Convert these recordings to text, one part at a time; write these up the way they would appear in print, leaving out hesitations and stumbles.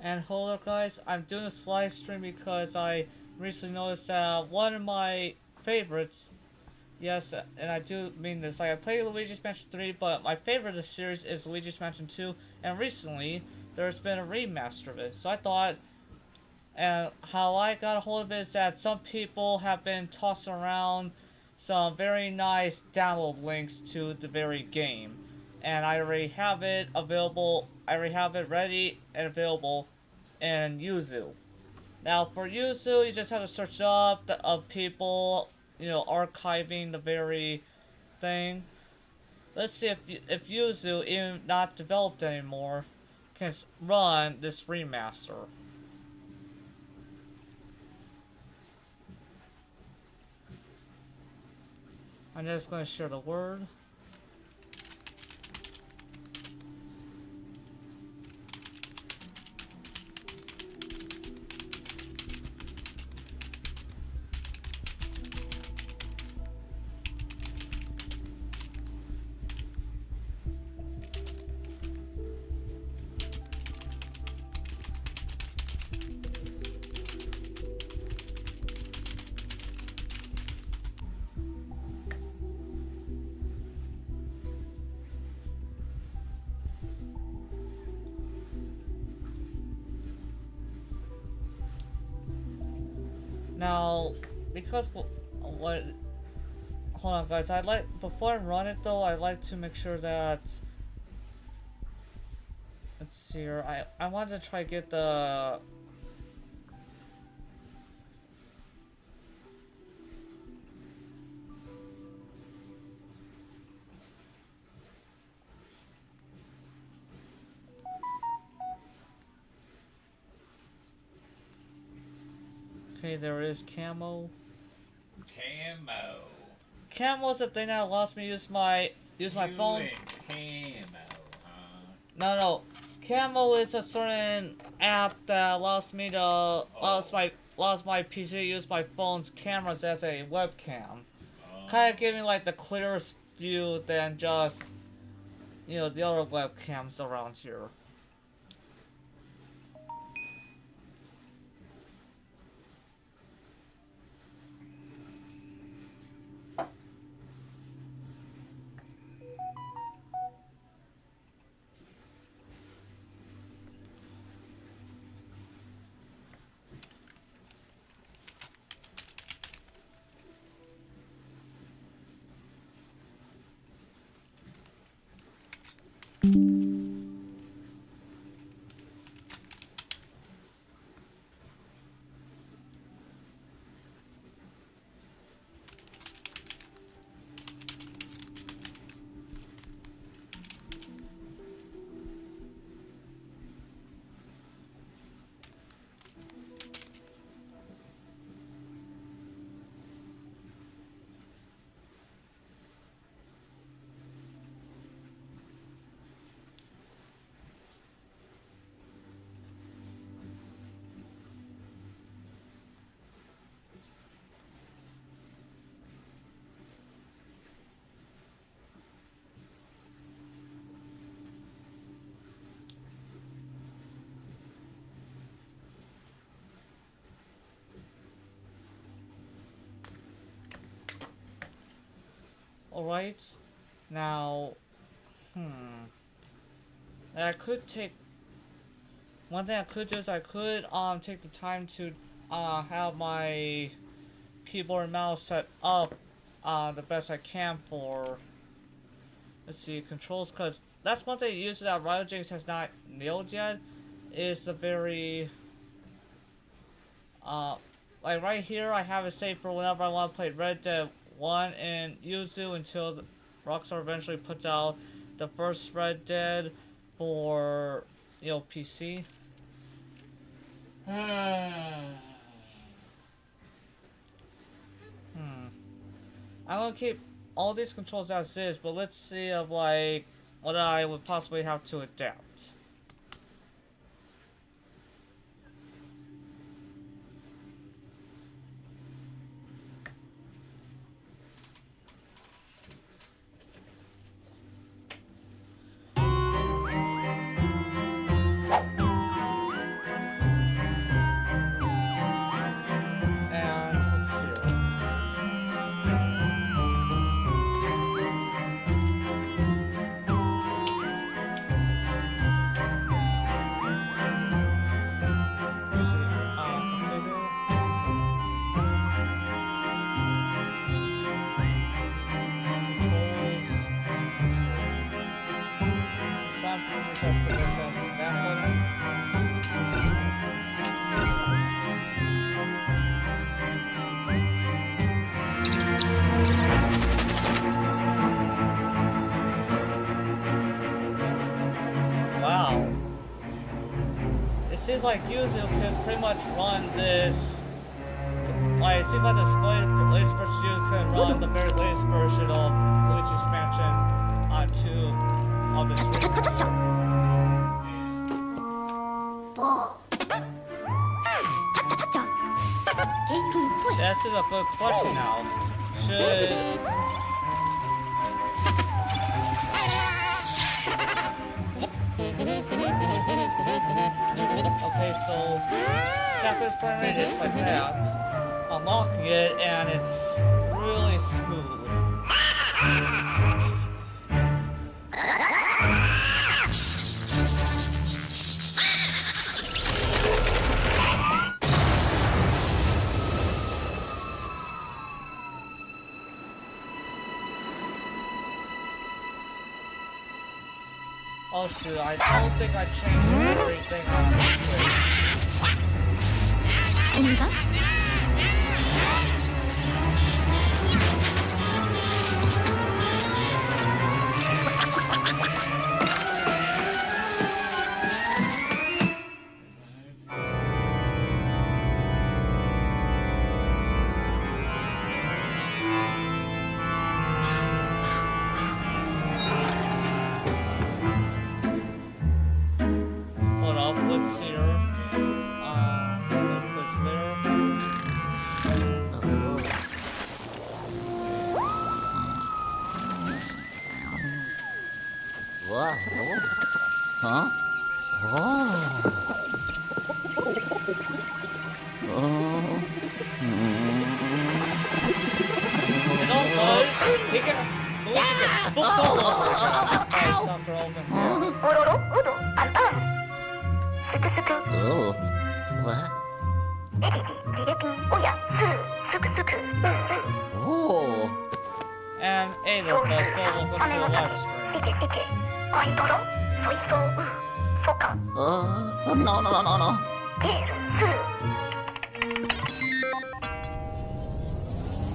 And hello guys, I'm doing this live stream because I recently noticed that one of my favorites, yes, and I do mean this, like I played Luigi's Mansion 3, but my favorite of the series is Luigi's Mansion 2, and recently there's been a remaster of it. So I thought, and how I got a hold of it is that some people have been tossing around some very nice download links to the very game. And I already have it available, I already have it ready and available in Yuzu. Now for Yuzu, you just have to search up the, of people, archiving the very thing. Let's see if Yuzu, even not developed anymore, can run this remaster. I'm just going to share the word. Now, because what? Hold on, guys. Before I run it though, I'd like to make sure that. Let's see here. I wanted to try to get the. Okay, there is camo. Camo's the thing that allows me to use my phone. Camo, huh? No. Camo is a certain app that allows me to allows my PC to use my phone's cameras as a webcam. Kind of giving like the clearest view than just the other webcams around here. Alright, now, I could take, one thing I could do is I could, take the time to, have my keyboard and mouse set up, the best I can for, let's see, controls, because that's one thing usually that RioJinx has not nailed yet, is the very, like right here, I have it saved for whenever I want to play Red Dead 1 and Yuzu until Rockstar eventually puts out the first Red Dead for, PC. I'm gonna keep all these controls as is, but let's see of like what I would possibly have to adapt. seems like Yuzu can pretty much run this. Like, it seems like the latest version of Yuzu can run the very latest version of Luigi's Mansion onto of this remaster. This is a good question now. Should okay, so Captain's Burning, it's like that. Unlocking it, and it's really smooth. Oh shoot, I don't think I changed everything on this Hold up, let's see here. What's there? Wow. Huh? You know what? He got Luigi gets spooked all over again. Dr. Oldham. Oh. What? Oh. And Ada, the solo went to the live stream. No.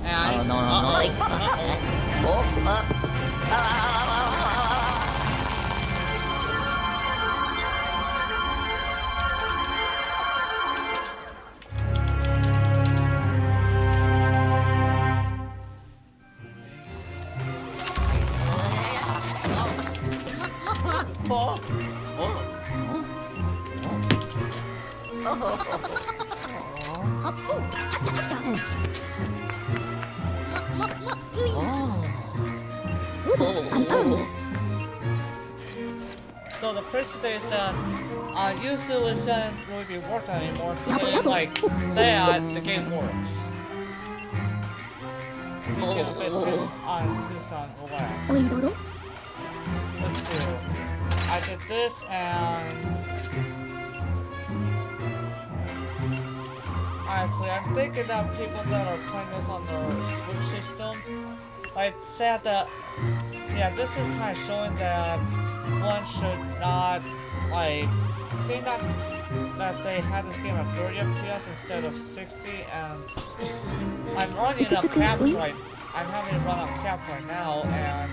And No. So the person is Yuzu isn't really being worked on anymore. Saying like that, the game works. You see the bits on Tucson relax. Let's see. I did this and honestly, I'm thinking that people that are playing this on their Switch system, like, it's sad that, yeah, this is kind of showing that one should not, like, seeing that they had this game at 30 FPS instead of 60, and I'm running up caps right, I'm having to run up caps right now, and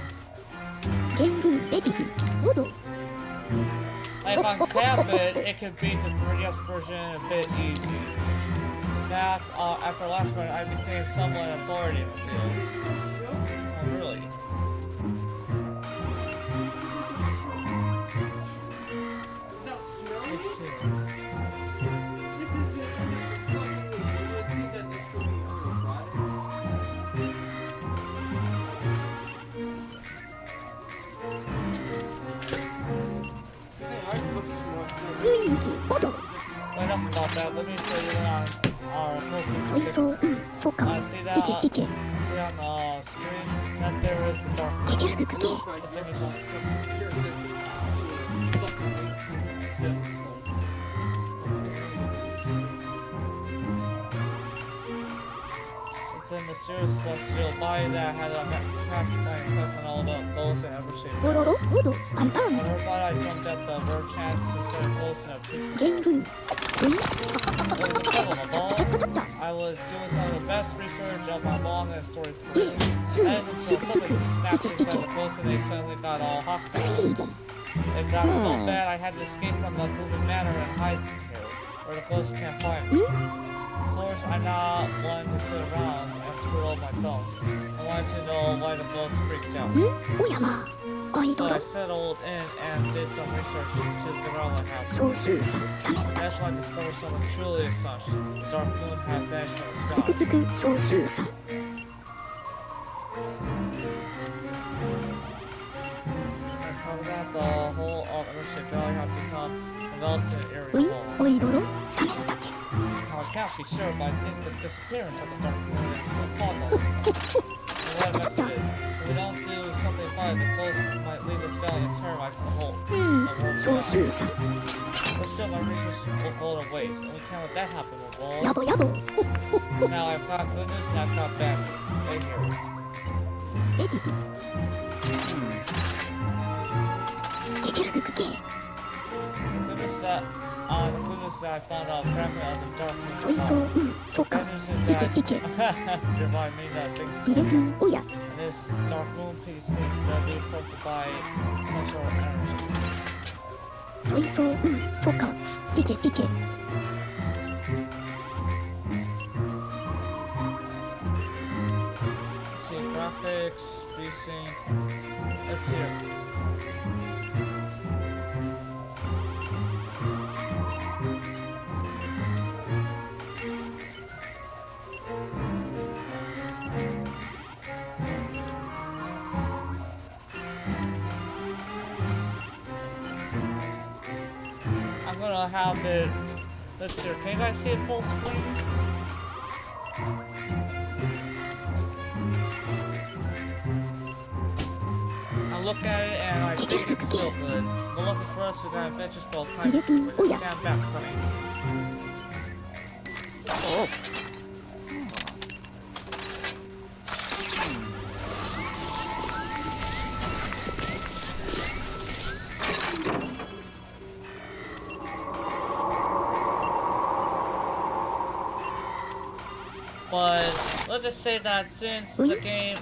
like, if I cap it could beat the 3DS version a bit easy. That, after last one, I became somewhat authority in the field. Oh, really? Let's see. Wait up about that, let me show you on our posting. See that? See on the screen that there is the darkness. It's a mysterious celestial body that had a pacifying effect on all the ghosts and ever shaped. On her body, I jumped at the rare chance to set a ghost in a peaceful. It was incredible, I was doing some of the best research of my long and storied career. That is until something snapped inside the ghost and they suddenly got all hostile. It got so bad I had to escape from the moving manor and hide here, where the ghosts can't find me. Of course, I'm not one to sit around and twiddle my thumbs. I wanted to know why the ghosts freaked out. So I settled in and did some research to figure out what happened. That's when I discovered something truly astonishing. The dark moon had vanished from the sky. That's how that the whole of Emerson Valley had become enveloped in an eerie fog. Now, I can't be sure, but I think the disappearance of the dark moon is what caused all this. And what mess it is, if we don't do something about it, the ghost might leave this valley and terrorize the whole world. But still, my research will go to waste, and we can't let that happen with walls. Now, I've got good news and I've got bad news. Right here. The goodness that I found out cracking out the dark moon. Bad news is that remind me that things and this dark moon piece seems to be affected by some sort of energy. Let's see, graphics, spacing. Let's see. I'm gonna have it. Let's see. Can you guys see it full screen? I look at it and I think it's still good. But lucky for us, we got adventures for all kinds of people. Stand back, Sonny. Oh. But let's just say that since the game,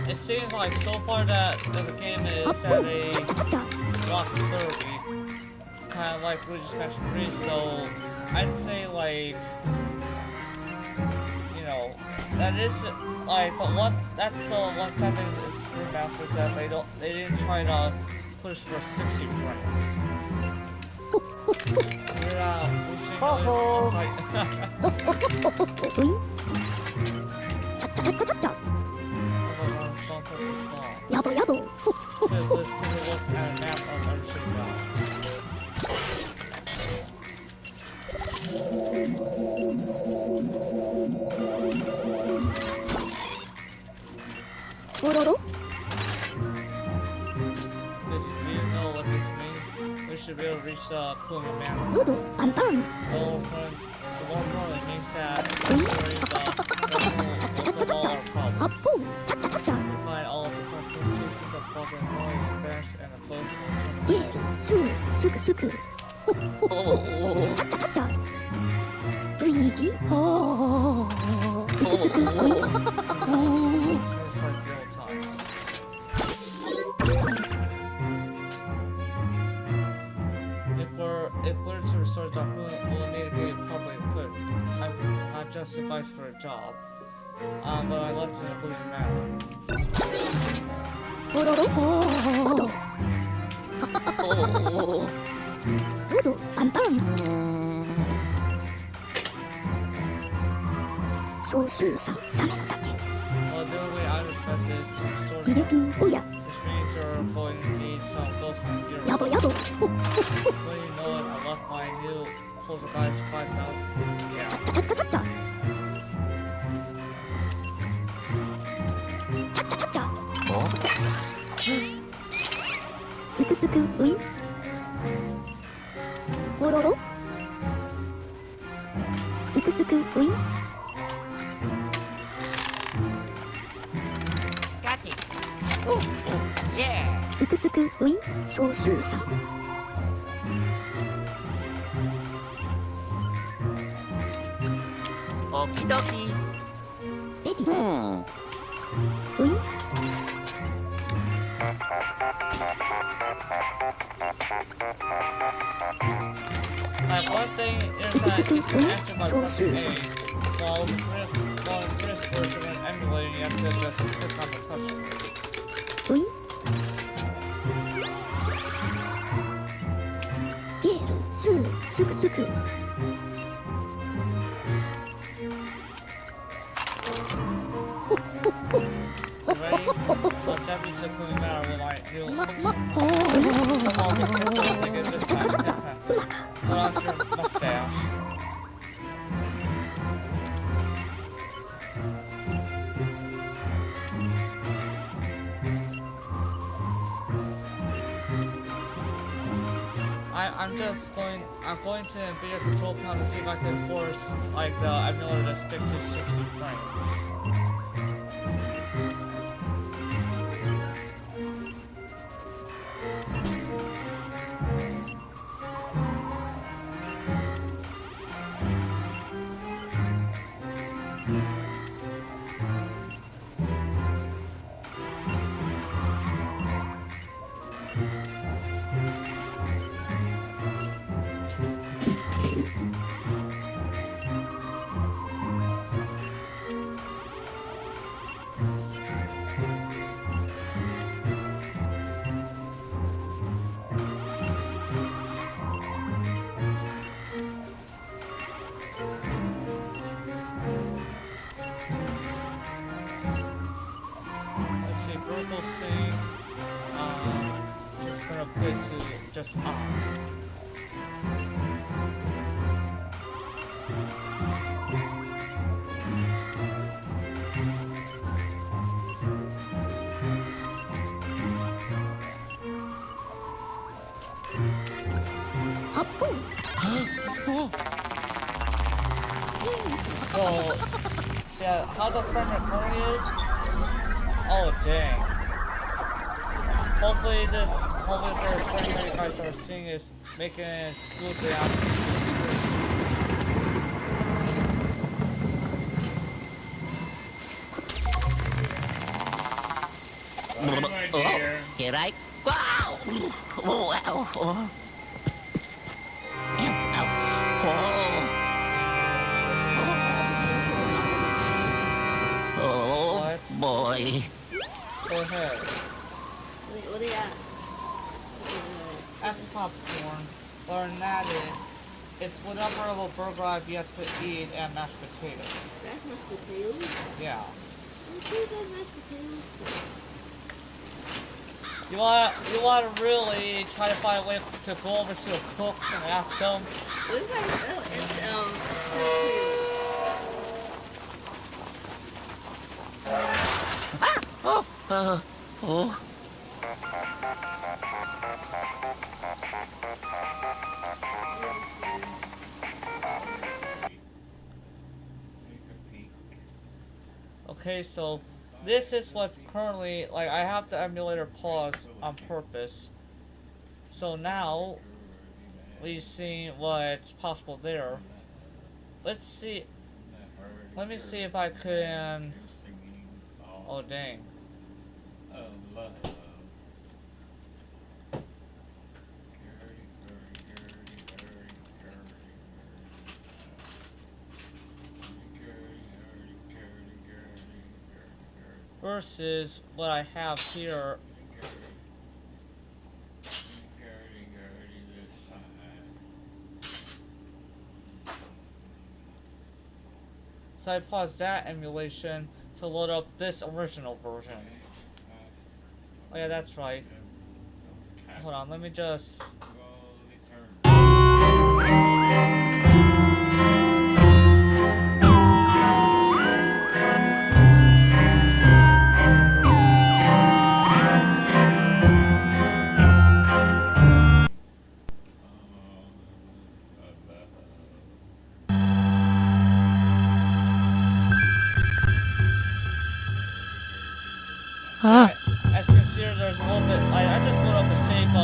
it seems like so far that the game is at a rock 30, kind of like Luigi's Mansion 3. So I'd say like, you know, that is like the one. That's the one setting is remasters that they didn't try to push for 60 frames. We're pushing those like. Yabo yabo. Let's take a look at a map of Emerson Valley. Ororo. Do you know what this means? We should be able to reach the Kuma Manor. Dodo. Panpan. The one part that means that we're worried about most of all our problems. Appo. Chacha chacha. We find all of the cartoon pieces of Bugger Boy, the best, and the close Ye. Suku suku. Chacha chacha. Luigi. Oh. Suku suku. Oi. Just like the old times. If we're to restore Dark Moon, we'll need to get it properly equipped. I'm not just advice for a job. But I left it in a moving manner. Ororo. Dodo. Panpan. Sosu-san. Dame no tachi. Well, the only way out of this mess is to restore the Jireku. Oya. which means you're going to need some ghost kind of gear. Yabo yabo. When you know it, I left my new poltergeist 5,000. Yeah. Chacha chacha chacha. Chacha chacha. Suku suku. Oi. Ororo. Suku suku. Oi. Got it. Oh, yeah. Suku suku. Oi. Sosu-san. Okie dokie. Ready. Oi. One thing is that you can answer by pressing A, while the first version when emulating, you have to just click on the touch screen. ウィンゲール2すぐすぐ Ready? Well, 76 doesn't matter what I do. Come on, let's get this time. Put on your mustache. I'm going to invade your control panel to see if I can force, like, the emulator to stick to 60 frames. Vertical sync, just gonna put it to just on. So, yeah, how the frame recording is? Oh dang. Hopefully the recording that you guys are seeing is making it smoothly out to the screen. My dear. Here I go. Oh, ow, oh. Oh, What? boy. Go ahead. 我的呀， After popcorn, or natty, it's whatever of a burger I've yet to eat and mashed potatoes. that's mashed potatoes. Yeah. Okay, that's mashed potatoes. You wanna really try to find a way to go over to the cook and ask them? What is that? Oh, it's Oh. Okay, so this is what's currently, like, I have the emulator pause on purpose. So now, we've seen what's possible there. Let's see, let me see if I can, oh dang. Versus what I have here. So I paused that emulation to load up this original version. Oh yeah, that's right. Hold on, let me just... As you can see, there's a little bit. I just loaded up a save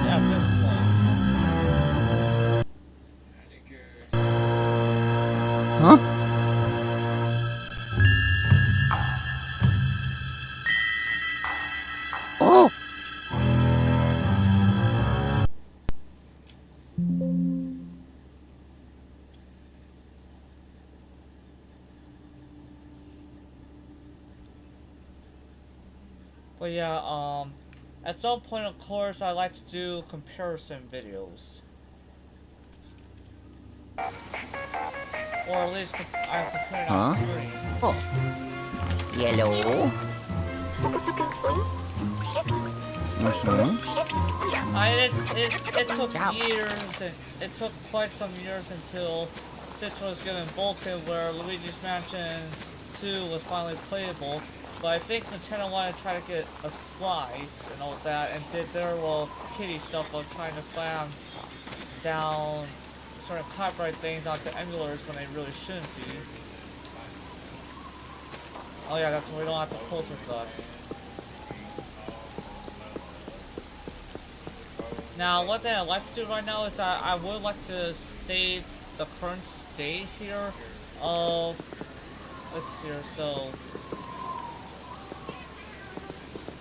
at this point. Huh? Oh! But yeah, at some point, of course, I like to do comparison videos. Or at least I'm comparing on screen. Oh. Yellow. It took years, and it took quite some years until Citrus was given Vulcan, where Luigi's Mansion 2 was finally playable. But I think Nintendo wanted to try to get a slice and all that, and did their little kitty stuff of trying to slam down sort of copyright things onto emulators when they really shouldn't be. Oh yeah, that's when we don't have to filter dust. Now, one thing I'd like to do right now is I would like to save the current state here of, let's see here,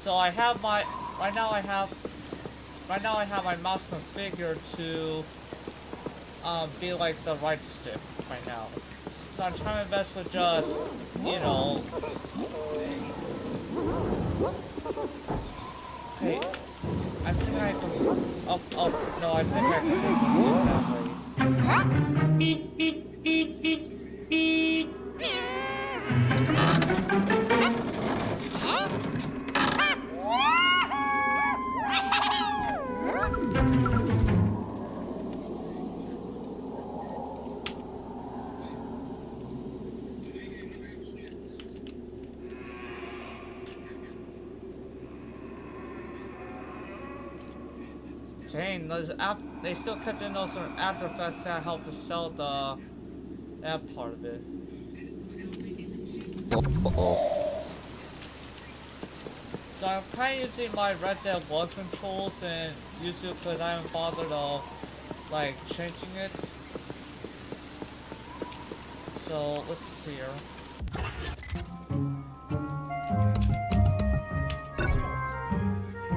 so I have my, right now I have my mouse configured to be like the right stick right now. So I'm trying my best with just, you know, hey, I think I can, no, I think I can do it that way. Dang, they still kept in those sort of after effects that helped to sell that part of it. So I'm kind of using my Red Dead 1 controls and use it because I haven't bothered of like changing it. So let's see here.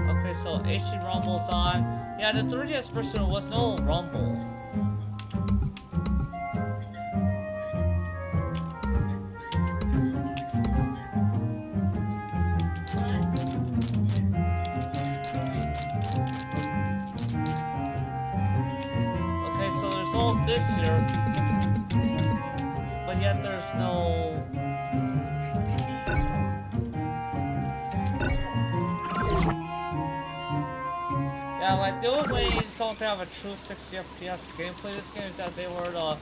Okay, so HD Rumble's on. Yeah, the 3DS version was no rumble. Okay, so there's all this here, but yet there's no. Yeah, like the only way someone could have a true 60 FPS gameplay this game is that they were to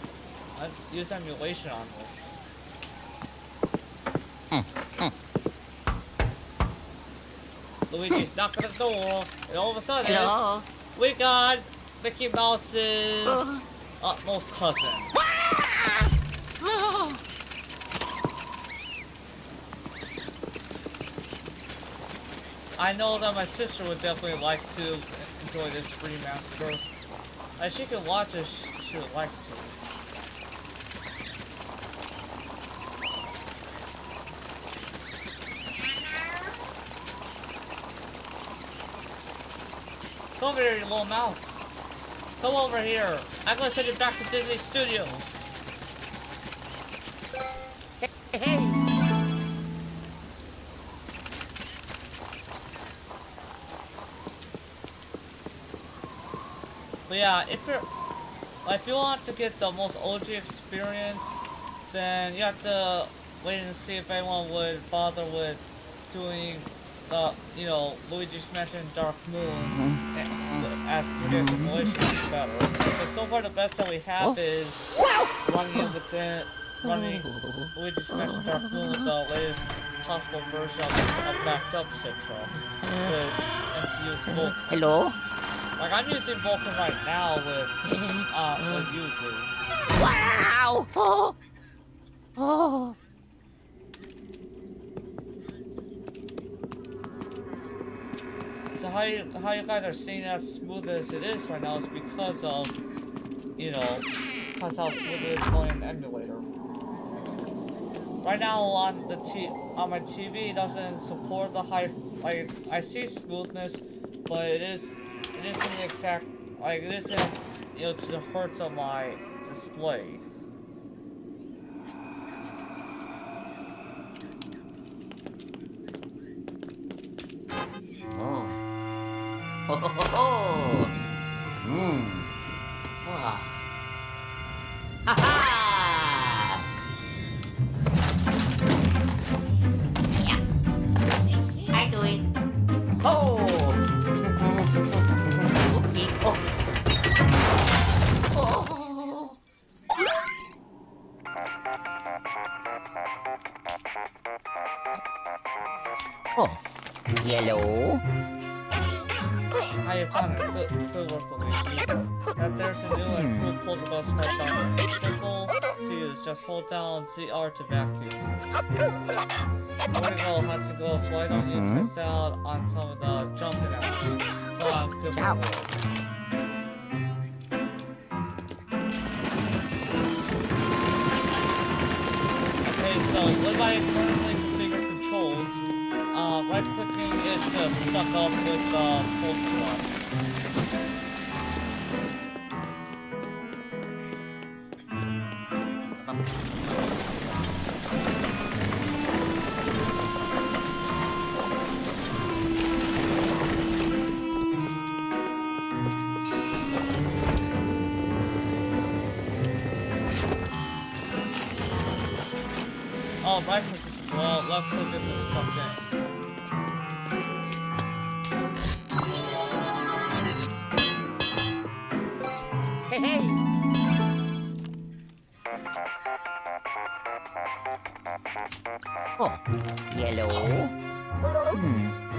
use emulation on this. Luigi's knocking at the door, and all of a sudden, Hello. we got Mickey Mouse's utmost cousin. I know that my sister would definitely like to enjoy this remaster. She can watch it, she would like to. Come over here, you little mouse. Come over here. I'm gonna send you back to Disney Studios. Hey. But yeah, if you want to get the most OG experience, then you have to wait and see if anyone would bother with doing the, you know, Luigi's Mansion Dark Moon as 3D simulation is better. But so far the best that we have is running Luigi's Mansion Dark Moon with the latest possible version of backed up Citra with MCU's Vulcan. Hello. Like I'm using Vulcan right now with Yuzu. Wow. Oh. Oh. So how you guys are seeing it as smooth as it is right now is because of, you know, because how smooth it is going in emulator. Right now on my TV it doesn't support the high, like I see smoothness, but it isn't the exact, like it isn't to the hertz of my display. Oh. Ho ho ho ho. Wow. Ha ha. Yeah. I do it. Oh. Oopsie. Oh. Oh. Oh. Yellow. I found it. Good work, Luigi. That there's a new and cool poltergeist right down. It's simple to use. Just hold down ZR to vacuum. There we go. Had to go. So why don't you test out on some of the jumping out? Good Ciao. work. Okay, so with my currently configured controls, right clicking is to suck up with the poltergeist. Oh, right click is well, left click is sucked in. Hey hey. Oh. Yellow.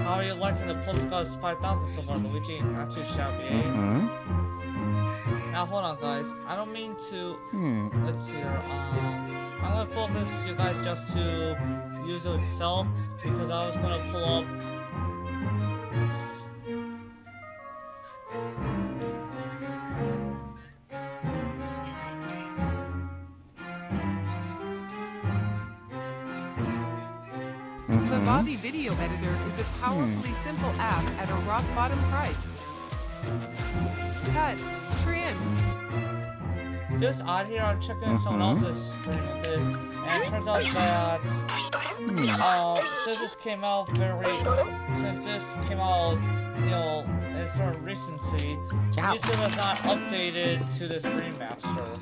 How are you liking the Poltergeist 5000 so far, Luigi? Not too shabby, eh? Now hold on, guys. I don't mean to. Let's see here. I'm gonna focus you guys just to use it itself because I was gonna pull up. The Bobby Video Editor is a powerfully simple app at a rock bottom price. Cut, trim, Just out here, I'm checking someone else's stream a bit, and it turns out that since this came out, in sort of recency, Ciao. YouTube has not updated to this remaster.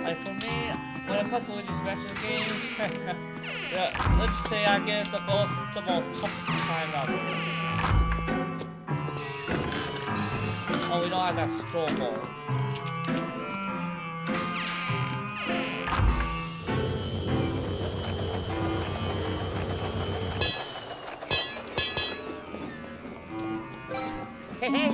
Like for me, when it comes to Luigi's Mansion games, yeah, let's just say I get the most toughest time ever. Oh, we don't have that scroll bar. Hey hey.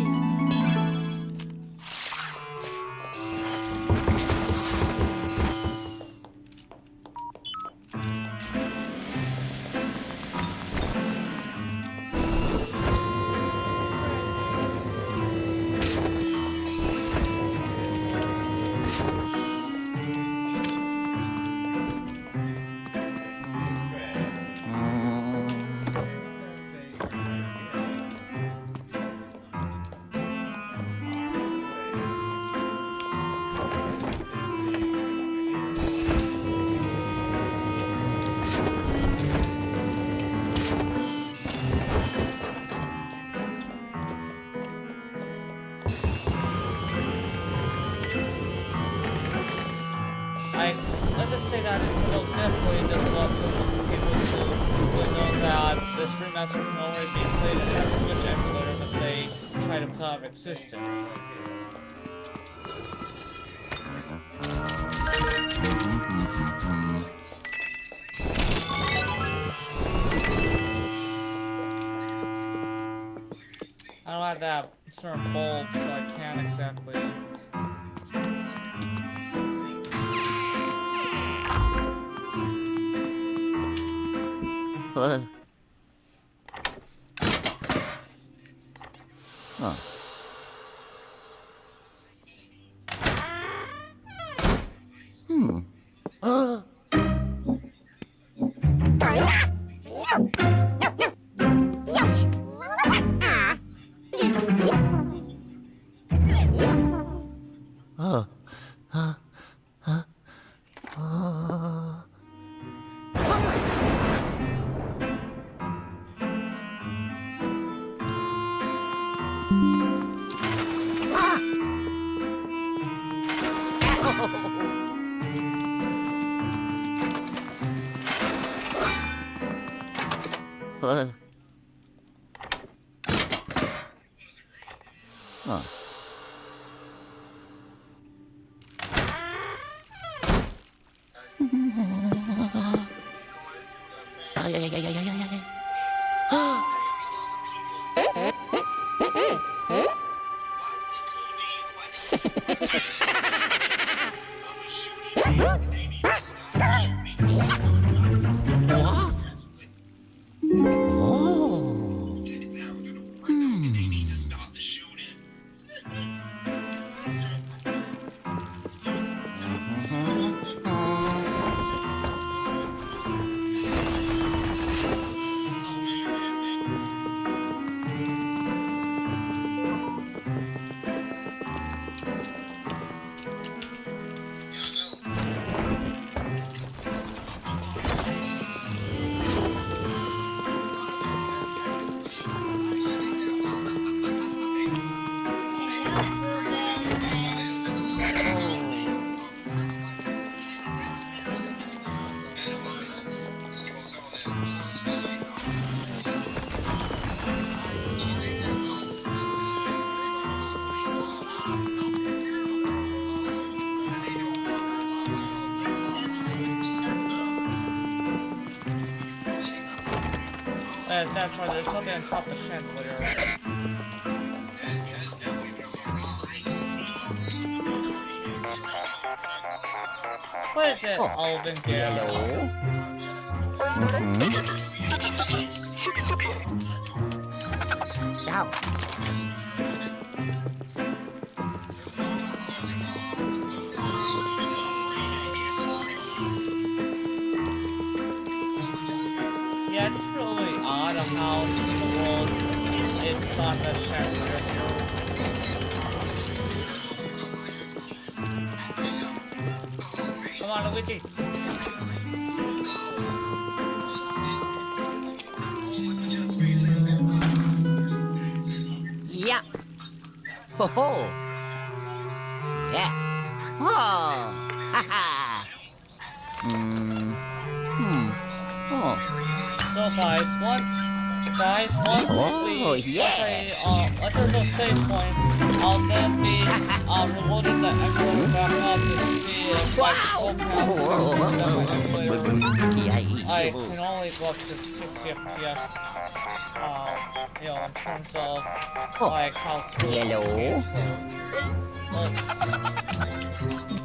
let's just say that Nintendo definitely doesn't want people to know that this remaster can only be played in a Switch emulator that they try to put out of existence. I don't have that certain bulb, so I can't exactly. Huh. Yes, that's right, there's something on top of the chandelier. What is it, Alvin Gale? Ciao. Yeah, it's really odd of how the world it's on the chandelier here. Come on, Luigi. Yeah. Ho ho. Yeah. Oh. Ha ha. Oh. So guys, once Oh, we yeah. once there's a save point, I'll then be reloading the emulator back up to see if I can I can only go up to 60 FPS. You know, in terms of like how smooth Hello. the game's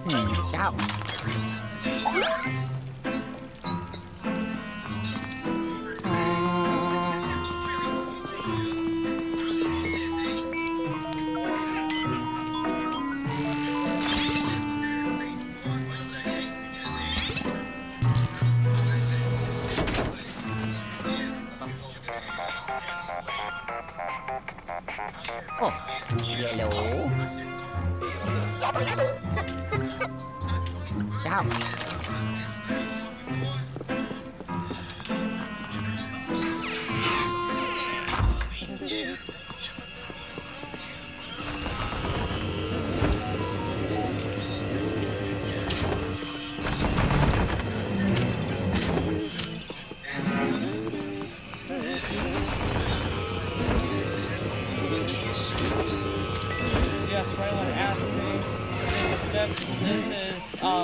going. Ciao. Oh, hello. Ciao.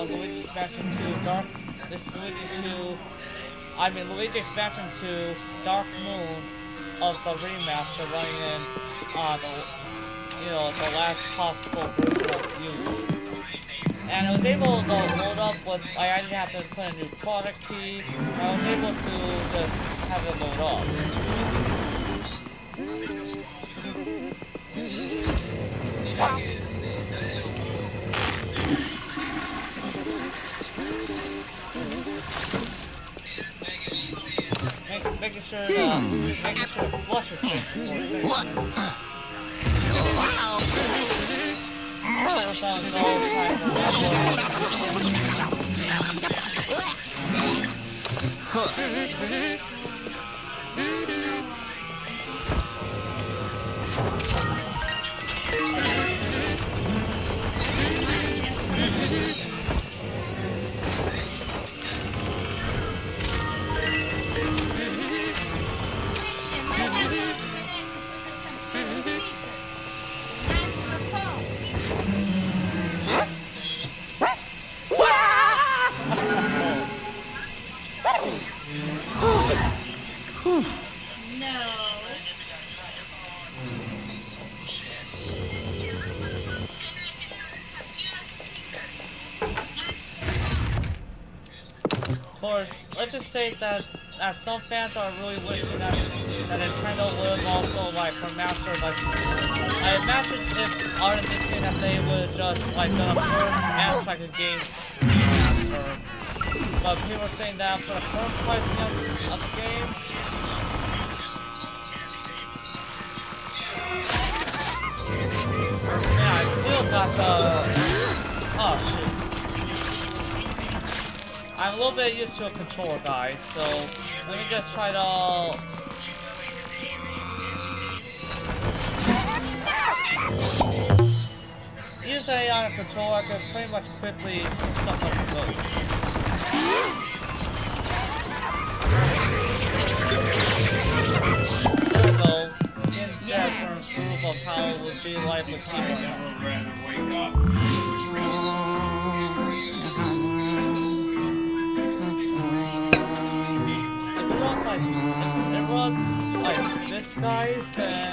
Luigi's Mansion 2 Dark. This is Luigi's Mansion 2 Dark Moon of the remaster running in the last possible version of using. And I was able to load up with I didn't have to put a new product key. I was able to just have it load up. Making sure it flushes things before it Of course, let's just say that some fans are really wishing that Nintendo would have also remastered I imagine if out of this game that they would have just done a first and second game remaster. But people are saying that for the current pricing of the game, yeah, I still got the oh shit. I'm a little bit used to a controller, guys, so let me just try to... Usually on a controller, I can pretty much quickly suck up the ghost. There we go. In just an improve of how it would be like with keyboard. If it runs like this, guys, then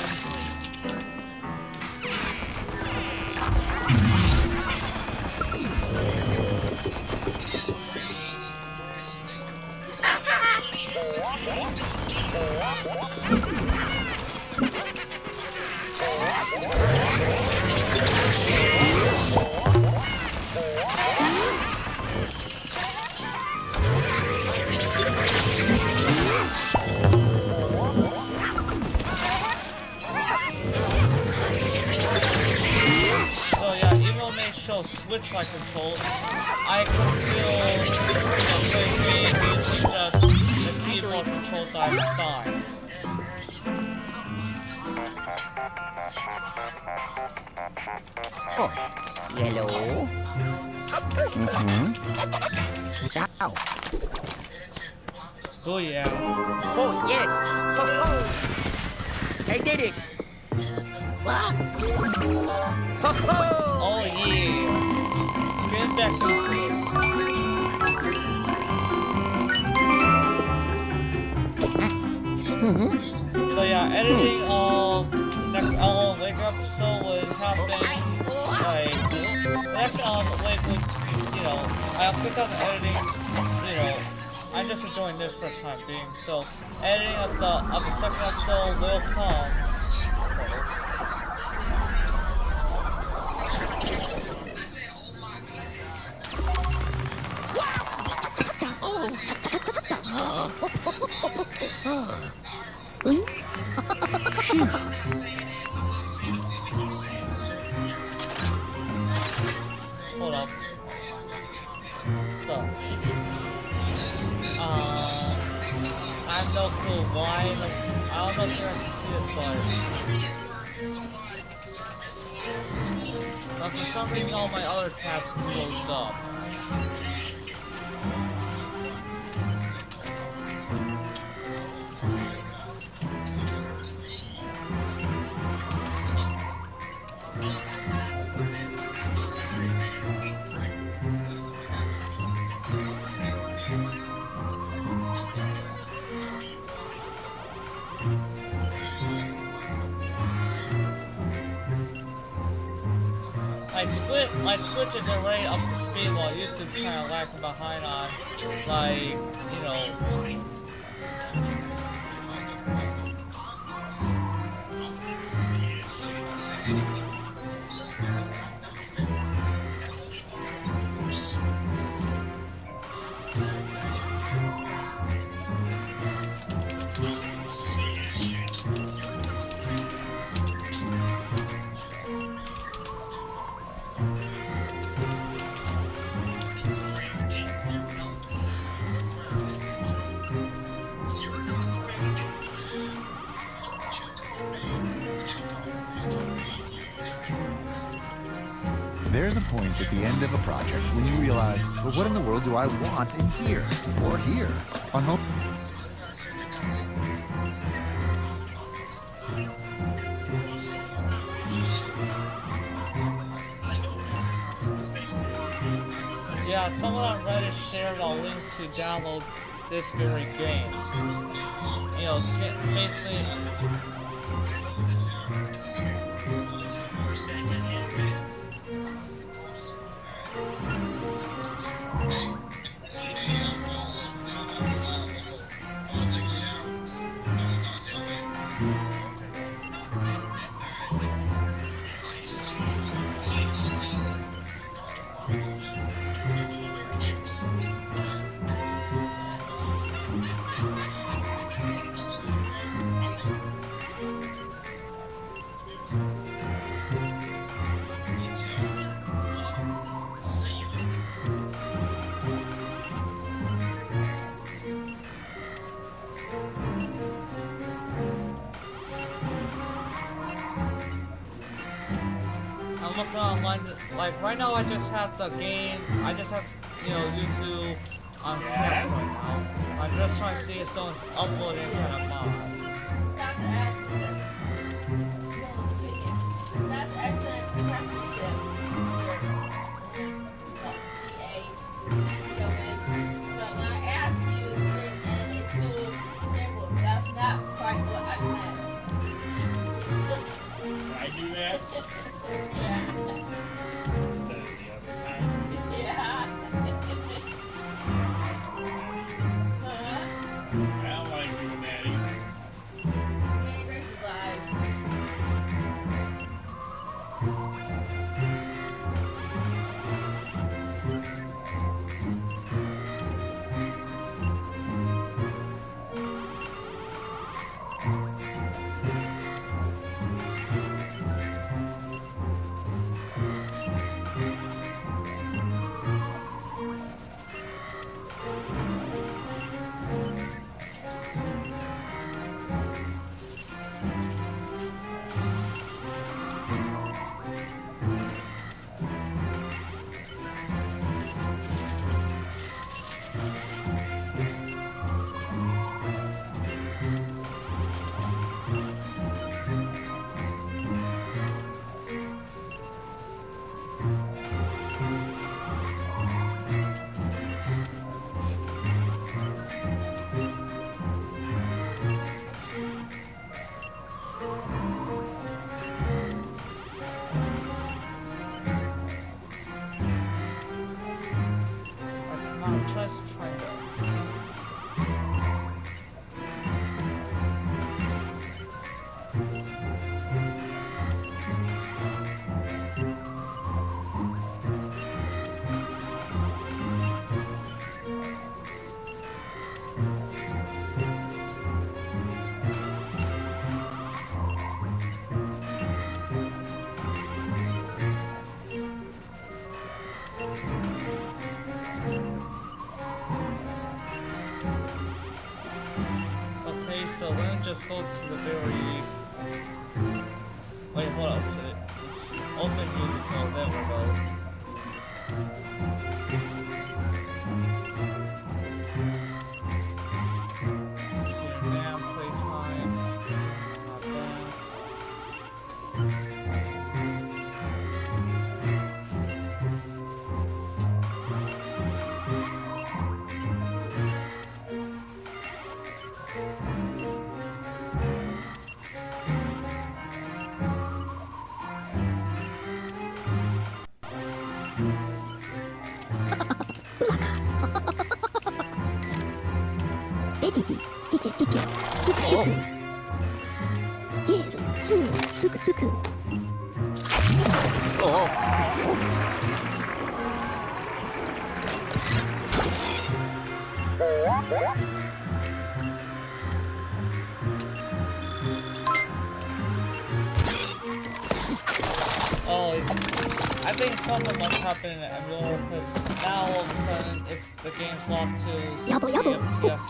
switch my controls, I can still play games using just the keyboard controls I've assigned. Oh, yellow. Ow. Oh yeah. Oh yes. Ho ho. I did it. What? Ho ho. Oh yeah. Get back into it. So yeah, editing next Wake Up episode would happen next Wake would I'll pick up editing, I'm just enjoying this for the time being, so editing of the second episode will come. Hold up. So, I have no clue why. I don't know if you guys can see this, but for some reason all my other tabs closed up. Twitch is already up to speed while YouTube's kind of lagging behind on, like, you know. There's a point at the end of a project when you realize, well, what in the world do I want in here or here on home? Yeah, someone on Reddit shared a link to download this very game. You know, basically. I'm looking online, like right now I just have the game, I just have, you know, Yuzu on camera right now. I'm just trying to see if someone's uploading any kind of mod. That's excellent. That's excellent practice. But when I asked you, and it's too simple. That's not quite what I meant. Did I do that? Yeah. The other time? Yeah. I don't like doing that either. Let's try that. Okay, so let me just go to the very... Wait, hold on, it's open music mode, there we go. Let's see, now playtime, not レジディシケシケスクシクゲールスースクスク Oh, I think something must happen in Emulator because now all of a sudden the game's locked to 60 Yabo, yabo. FPS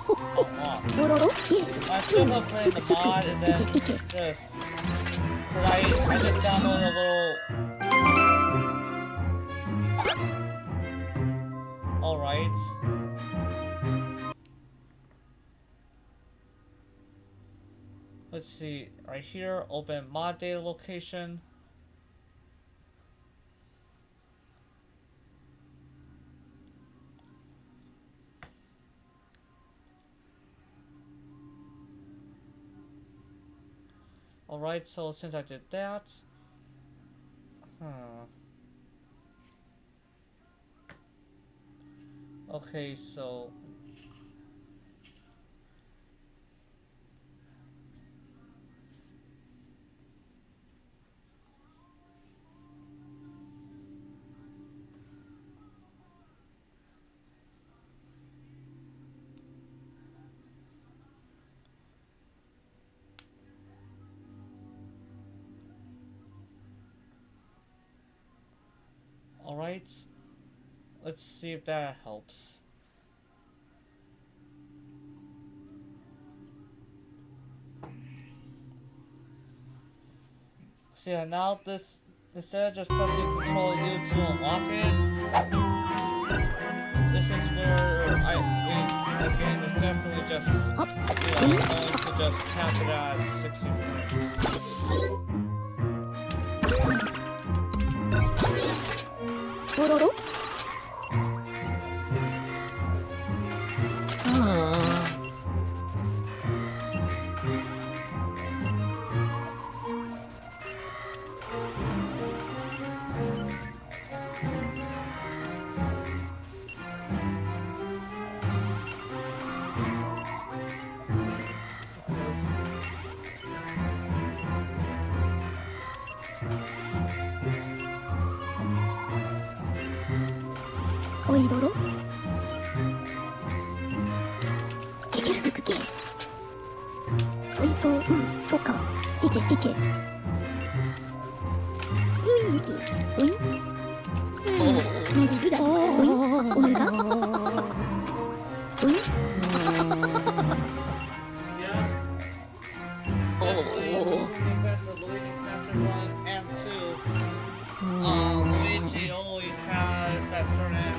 unlocked. ドロロゲール I'm still gonna play the mod and then just cause I just downloaded a little. Alright. Let's see, right here, open mod data location. Alright, so since I did that, okay, so alright, let's see if that helps. So yeah, now this, instead of just pressing Control U to unlock it, this is where the game is definitely just, going to just cap it at 60 frames. ドロロ おいドロケケルククケソイトソカシケシケルイキウイネギグラウイオンガウイ Luigi always has that certain,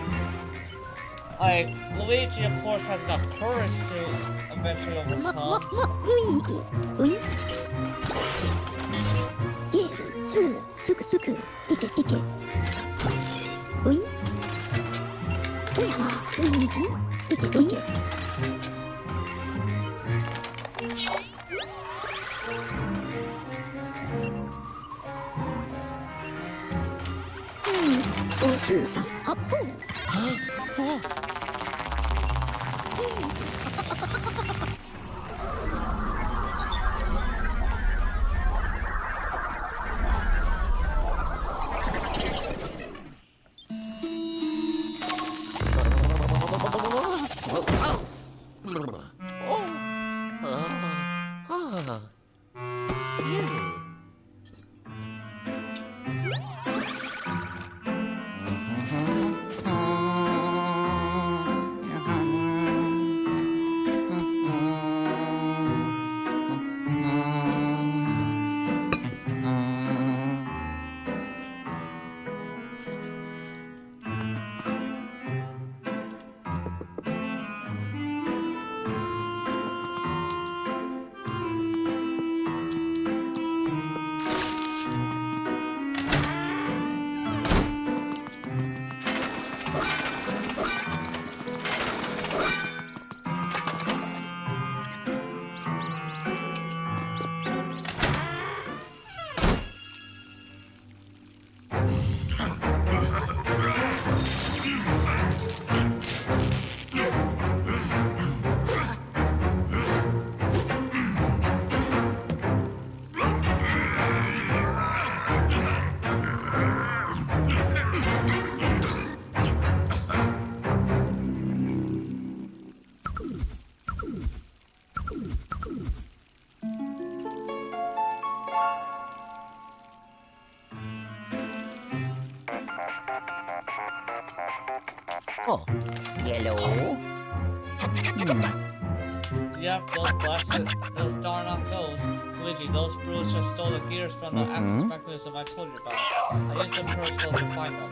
like, Luigi of course has enough courage to eventually overcome. ルイーキウイゲールスースクスクシケシケウイおやまルイーキシケシケ 発砲 Okay, Yellow. Yep, those blasted, those darn on those. Luigi, those brutes just stole the gears from the access mechanism I told you about. I used the periscope to find them.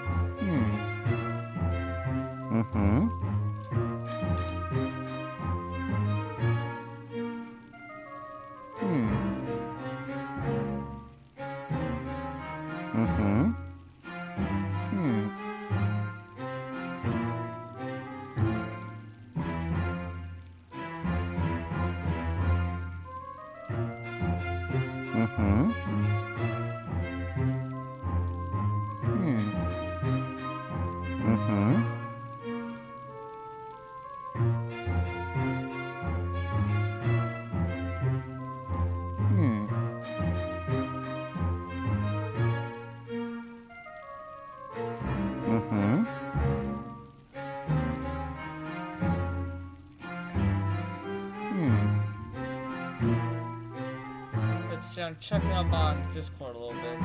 Let's see, I'm checking up on Discord a little bit.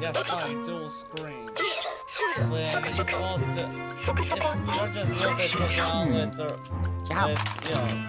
Yes, fine, dual screen. When it's supposed to, you're just a little bit sitting around with the, with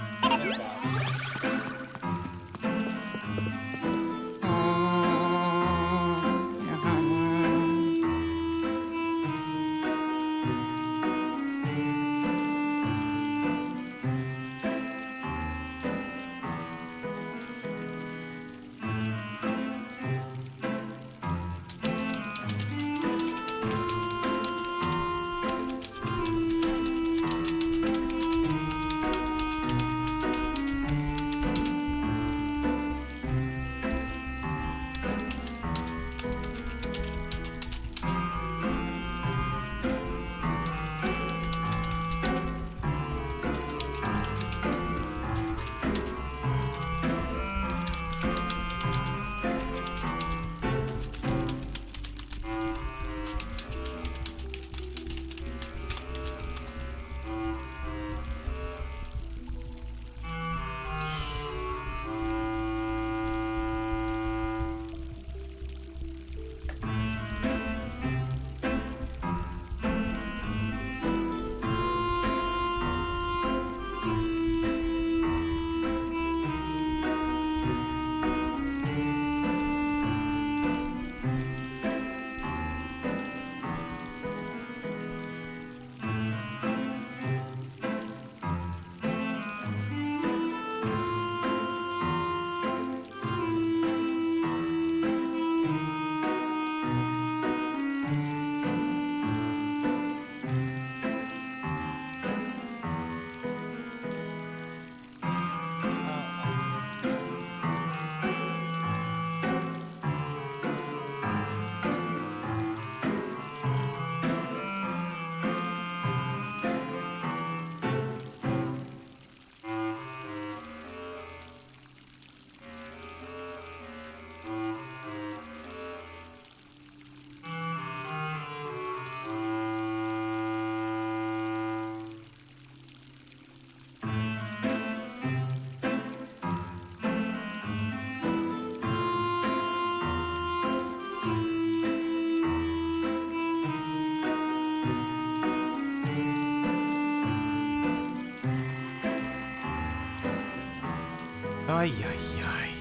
Ay,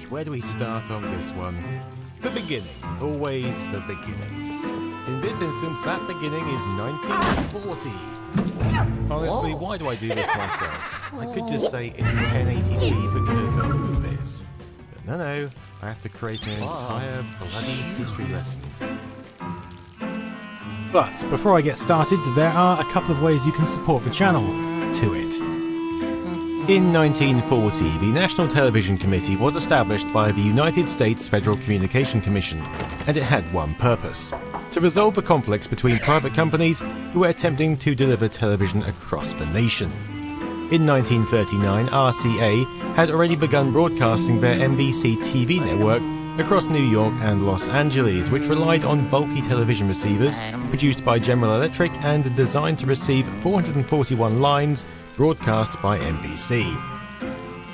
where do we start on this one? The beginning, always the beginning. In this instance, that beginning is 1940. Honestly, why do I do this to myself? I could just say it's 1080p because of this. But no, I have to create an entire bloody history lesson. But before I get started, there are a couple of ways you can support the channel. To it. In 1940, the National Television Committee was established by the United States Federal Communication Commission, and it had one purpose: to resolve the conflicts between private companies who were attempting to deliver television across the nation. In 1939, RCA had already begun broadcasting their NBC TV network across New York and Los Angeles, which relied on bulky television receivers produced by General Electric and designed to receive 441 lines broadcast by NBC.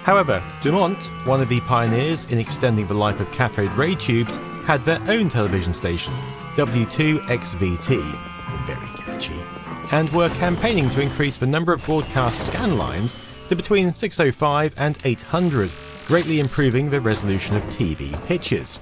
However, Dumont, one of the pioneers in extending the life of cathode ray tubes, had their own television station, W2XVT, very catchy, and were campaigning to increase the number of broadcast scan lines to between 605 and 800, greatly improving the resolution of TV pictures.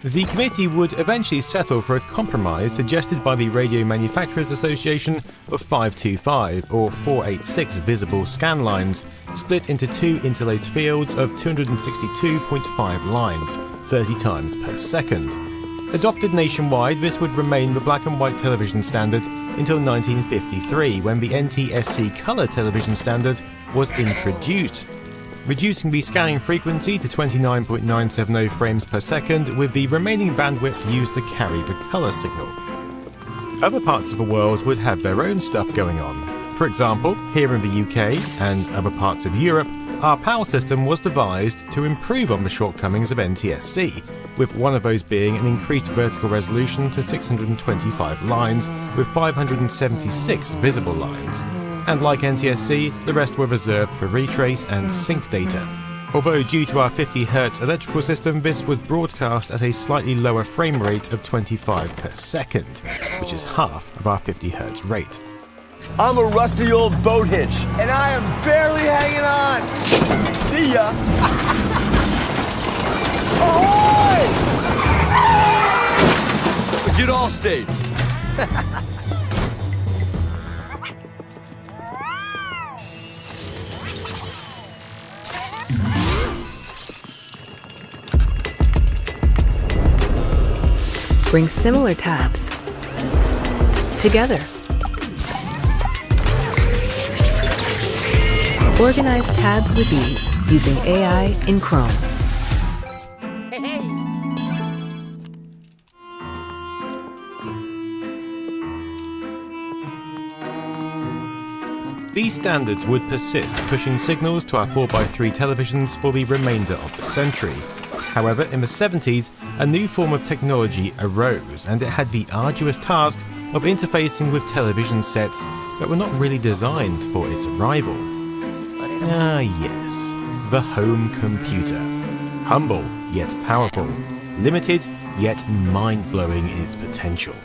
The committee would eventually settle for a compromise suggested by the Radio Manufacturers Association of 525 or 486 visible scan lines, split into two interlaced fields of 262.5 lines, 30 times per second. Adopted nationwide, this would remain the black and white television standard until 1953, when the NTSC colour television standard was introduced, reducing the scanning frequency to 29.970 frames per second, with the remaining bandwidth used to carry the colour signal. Other parts of the world would have their own stuff going on. For example, here in the UK and other parts of Europe, our PAL system was devised to improve on the shortcomings of NTSC, with one of those being an increased vertical resolution to 625 lines with 576 visible lines. And like NTSC, the rest were reserved for retrace and sync data. Although due to our 50Hz electrical system, this was broadcast at a slightly lower frame rate of 25 per second, which is half of our 50Hz rate. I'm a rusty old boat hitch, and I am barely hanging on. See ya. Ahoy! Forget Allstate. Bring similar tabs together. Organize tabs with ease using AI in Chrome. These standards would persist, pushing signals to our 4x3 televisions for the remainder of the century. However, in the 70s, a new form of technology arose, and it had the arduous task of interfacing with television sets that were not really designed for its arrival. Ah yes, the home computer. Humble, yet powerful. Limited, yet mind-blowing in its potential.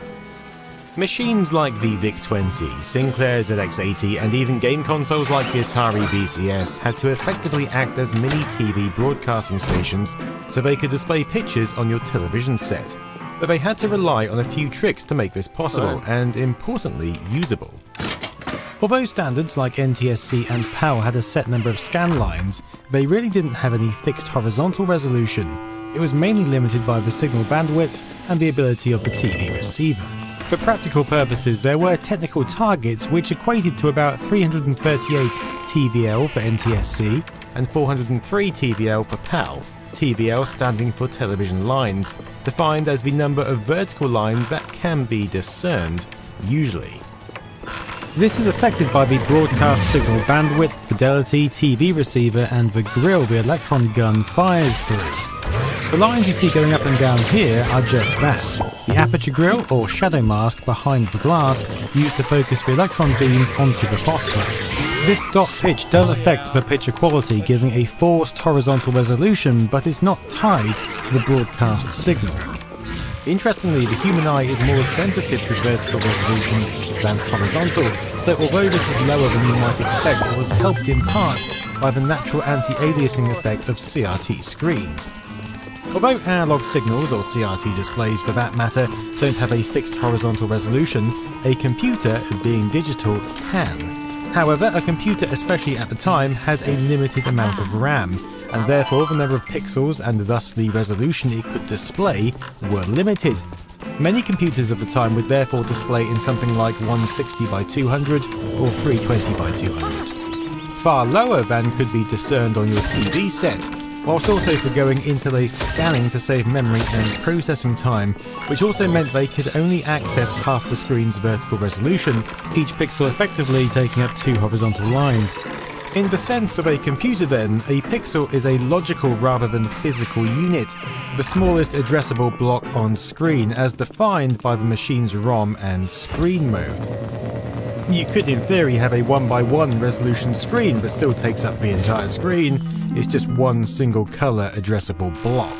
Machines like the VIC-20, Sinclair ZX80, and even game consoles like the Atari VCS had to effectively act as mini TV broadcasting stations so they could display pictures on your television set. But they had to rely on a few tricks to make this possible, and importantly, usable. Although standards like NTSC and PAL had a set number of scan lines, they really didn't have any fixed horizontal resolution. It was mainly limited by the signal bandwidth and the ability of the TV receiver. For practical purposes, there were technical targets which equated to about 338 TVL for NTSC and 403 TVL for PAL, TVL standing for television lines, defined as the number of vertical lines that can be discerned, usually. This is affected by the broadcast signal bandwidth, fidelity, TV receiver, and the grill the electron gun fires through. The lines you see going up and down here are just that, the aperture grill or shadow mask behind the glass used to focus the electron beams onto the phosphor. This dot pitch does affect the picture quality, giving a forced horizontal resolution, but is not tied to the broadcast signal. Interestingly, the human eye is more sensitive to vertical resolution than horizontal, so although this is lower than you might expect, it was helped in part by the natural anti-aliasing effect of CRT screens. Although analog signals, or CRT displays for that matter, don't have a fixed horizontal resolution, a computer, being digital, can. However, a computer, especially at the time, had a limited amount of RAM, and therefore the number of pixels and thus the resolution it could display were limited. Many computers of the time would therefore display in something like 160 by 200 or 320 by 200. Far lower than could be discerned on your TV set, whilst also forgoing interlaced scanning to save memory and processing time, which also meant they could only access half the screen's vertical resolution, each pixel effectively taking up two horizontal lines. In the sense of a computer then, a pixel is a logical rather than physical unit, the smallest addressable block on screen as defined by the machine's ROM and screen mode. You could in theory have a 1x1 resolution screen that still takes up the entire screen, it's just one single colour addressable block.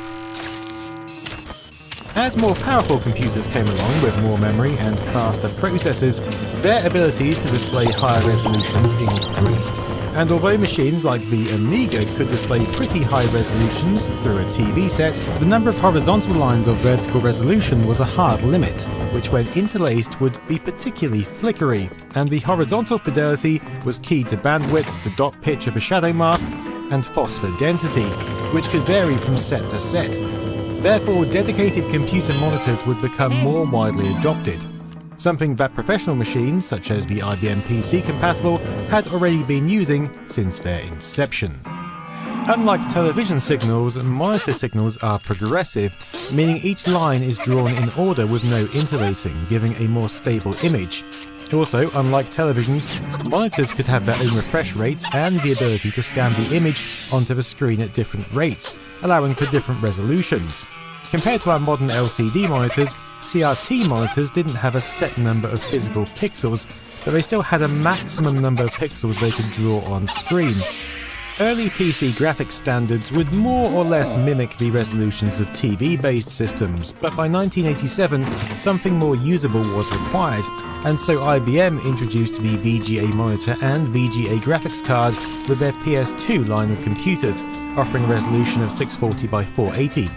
As more powerful computers came along with more memory and faster processors, their abilities to display higher resolutions increased. And although machines like the Amiga could display pretty high resolutions through a TV set, the number of horizontal lines of vertical resolution was a hard limit, which when interlaced would be particularly flickery, and the horizontal fidelity was key to bandwidth, the dot pitch of a shadow mask, and phosphor density, which could vary from set to set. Therefore, dedicated computer monitors would become more widely adopted, something that professional machines such as the IBM PC compatible had already been using since their inception. Unlike television signals, monitor signals are progressive, meaning each line is drawn in order with no interlacing, giving a more stable image. Also, unlike televisions, monitors could have their own refresh rates and the ability to scan the image onto the screen at different rates, allowing for different resolutions. Compared to our modern LCD monitors, CRT monitors didn't have a set number of physical pixels, but they still had a maximum number of pixels they could draw on screen. Early PC graphics standards would more or less mimic the resolutions of TV-based systems, but by 1987 something more usable was required, and so IBM introduced the VGA monitor and VGA graphics card with their PS2 line of computers, offering a resolution of 640 by 480.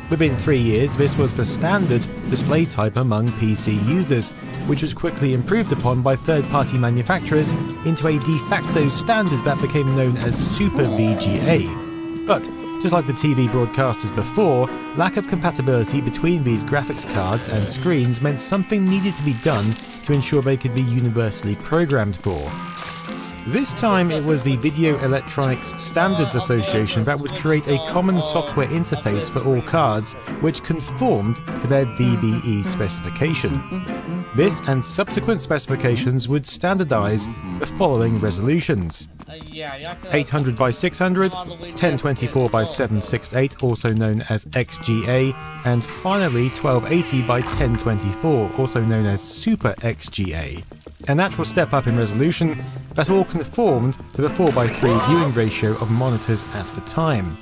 Within 3 years, this was the standard display type among PC users, which was quickly improved upon by third-party manufacturers into a de facto standard that became known as Super VGA. But, just like the TV broadcasters before, lack of compatibility between these graphics cards and screens meant something needed to be done to ensure they could be universally programmed for. This time it was the Video Electronics Standards Association that would create a common software interface for all cards, which conformed to their VBE specification. This and subsequent specifications would standardize the following resolutions: 800 by 600, 1024 by 768, also known as XGA, and finally 1280 by 1024, also known as Super XGA. A natural step up in resolution that all conformed to the 4:3 viewing ratio of monitors at the time.